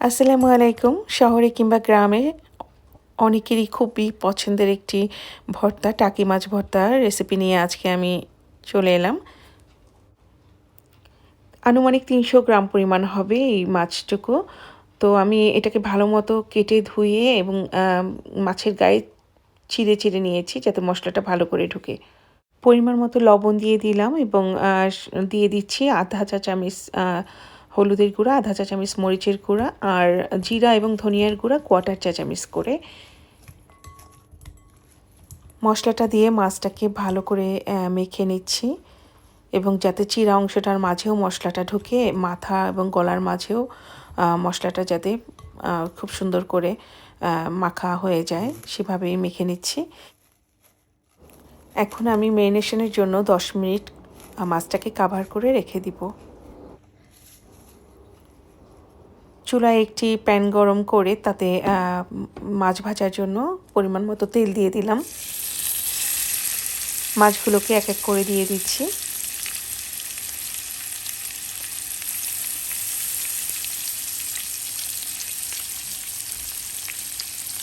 আসসালামু আলাইকুম। শহরে কিংবা গ্রামে অনেকেরই খুবই পছন্দের একটি ভর্তা, টাকি মাছ ভর্তার রেসিপি নিয়ে আজকে আমি চলে এলাম। আনুমানিক ৩০০ গ্রাম পরিমাণ হবে এই মাছটুকু। তো আমি এটাকে ভালোমতো কেটে ধুয়ে এবং মাছের গায়ে চিড়ে, চিড়ে নিয়েছি যাতে মশলাটা ভালো করে ঢোকে। পরিমাণ মতো লবণ দিয়ে দিলাম এবং দিয়ে দিচ্ছি আধা চা চামচ হলুদের গুঁড়া, আধা চা চামচ মরিচের গুঁড়া আর জিরা এবং ধনিয়ার গুঁড়া কোয়ার্টার চা চামচ করে। মশলাটা দিয়ে মাছটাকে ভালো করে মেখে নিচ্ছি এবং যাতে চিরা অংশটার মাঝেও মশলাটা ঢুকে মাথা এবং গলার মাঝেও মশলাটা যাতে খুব সুন্দর করে মাখা হয়ে যায় সেভাবেই মেখে নিচ্ছি। এখন আমি ম্যারিনেশনের জন্য 10 মিনিট মাছটাকে কাভার করে রেখে দিব। চুলায় একটি প্যান গরম করে তাতে মাছ ভাজার জন্য পরিমাণ মতো তেল দিয়ে দিলাম। মাছগুলোকে এক এক করে দিয়ে দিচ্ছি।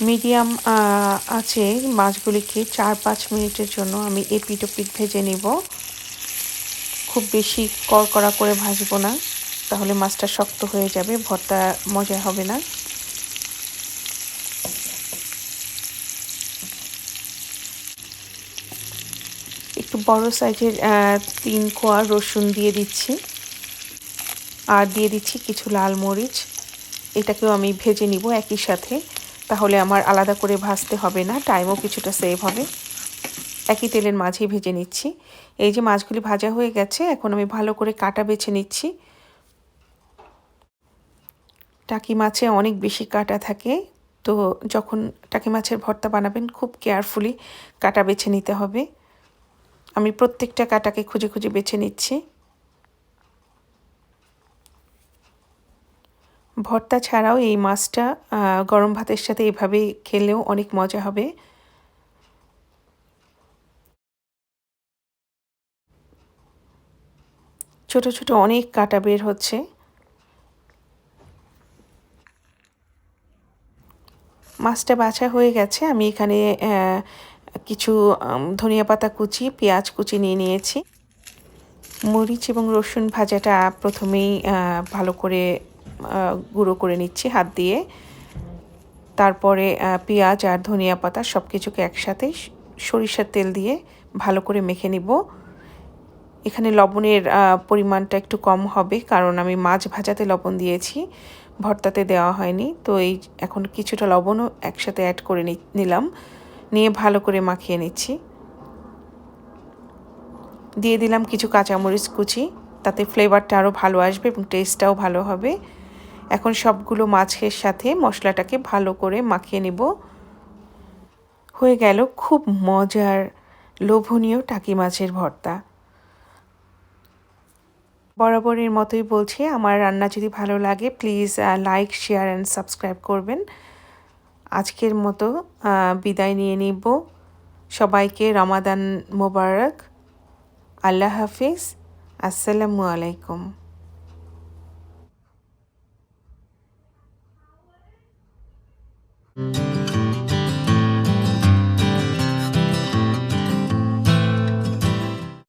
মিডিয়াম আছে মাছগুলিকে 4-5 মিনিটের জন্য আমি এপিঠ ওপিঠ ভেজে নিব। খুব বেশি কড়কড়া করে ভাজবো না, তাহলে মাছটা শক্ত হয়ে যাবে, ভর্তা মজা হবে না। একটু বড় সাইজের 3 কোয়া রসুন দিয়ে দিচ্ছি আর দিয়ে দিচ্ছি কিছু লাল মরিচ। এটাকেও আমি ভেজে নিব একই সাথে, তাহলে আমার আলাদা করে ভাজতে হবে না, টাইমও কিছুটা সেভ হবে। একই তেলের মাঝেই ভেজে নিচ্ছি। এই যে মাছগুলি ভাজা হয়ে গেছে, এখন আমি ভালো করে কাটা বেছে নিচ্ছি। টাকি মাছে অনেক বেশি কাঁটা থাকে, তো যখন টাকি মাছের ভর্তা বানাবেন খুব কেয়ারফুলি কাঁটা বেছে নিতে হবে। আমি প্রত্যেকটা কাঁটাকে খুঁজে খুঁজে বেছে নিচ্ছি। ভর্তা ছাড়াও এই মাছটা গরম ভাতের সাথে এভাবে খেলেও অনেক মজা হবে। ছোট ছোট অনেক কাঁটা বের হচ্ছে। মাছটা বাছা হয়ে গেছে। আমি এখানে কিছু ধনিয়া পাতা কুচি, পেঁয়াজ কুচি নিয়ে নিয়েছি। মরিচ এবং রসুন ভাজাটা প্রথমেই ভালো করে গুঁড়ো করে নিচ্ছি হাত দিয়ে। তারপরে পেঁয়াজ আর ধনিয়া পাতা সব কিছুকে একসাথে সরিষার তেল দিয়ে ভালো করে মেখে নিব। এখানে লবণের পরিমাণটা একটু কম হবে, কারণ আমি মাছ ভাজাতে লবণ দিয়েছি, ভর্তাতে দেওয়া হয়নি। তো এখন কিছুটা লবণও একসাথে অ্যাড করে নিলাম, নিয়ে ভালো করে মাখিয়ে নিচ্ছি। দিয়ে দিলাম কিছু কাঁচামরিচ কুচি, তাতে ফ্লেভারটা আরও ভালো আসবে এবং টেস্টটাও ভালো হবে। এখন সবগুলো মাছের সাথে মশলাটাকে ভালো করে মাখিয়ে নেব। হয়ে গেল খুব মজার লোভনীয় টাকি মাছের ভর্তা। বরাবরের মতোই বলছি, আমার রান্না যদি ভালো লাগে please like, share and subscribe করবেন। আজকের মতো বিদায় নিয়ে নিব। সবাইকে রমাদান মোবারক। আল্লাহ হাফিজ। আসসালামু আলাইকুম।